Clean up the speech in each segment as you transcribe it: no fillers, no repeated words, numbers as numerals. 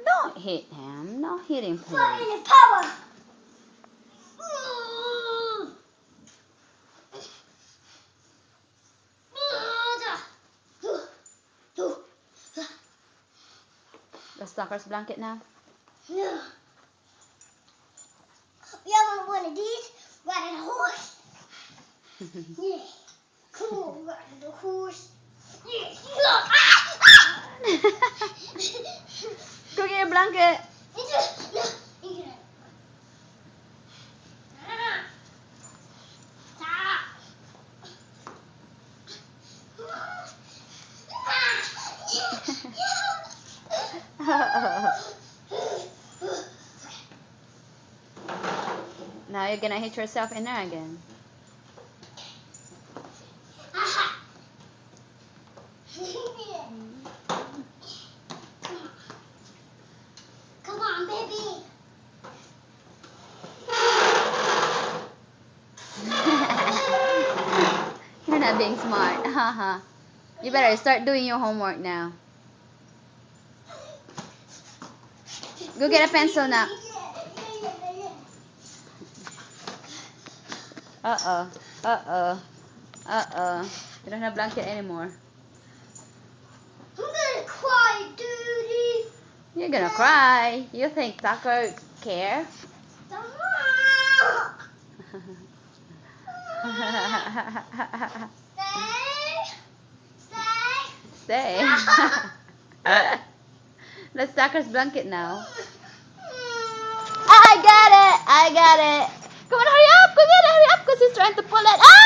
Don't hit him. No hitting, please. Power. The stalker's blanket now. Yeah. You want one of these? Riding a horse? Yeah. Cool, riding the horse. Yeah. Go get your blanket. Now you're gonna hit yourself in there again. Come on, baby. You're not being smart. Haha. You better start doing your homework now. Go get a pencil now. Uh-oh. Uh-oh. Uh-oh. You don't have a blanket anymore. I'm gonna cry, duty. You're gonna cry. You think Tucker care? Stay. Stay. That's Tucker's blanket now. I got it. Come on, hurry up. Go get it. Hurry up because he's trying to pull it. Ah!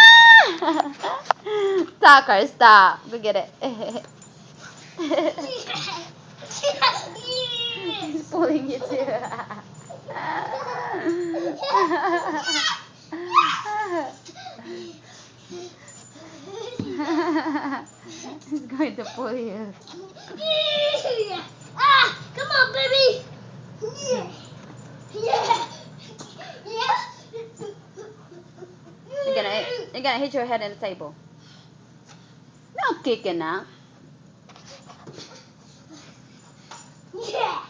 Tucker, stop. Go get it. He's pulling it too. He's going to pull you. Come on, baby. You're gonna hit your head on the table. No kicking out. Yeah.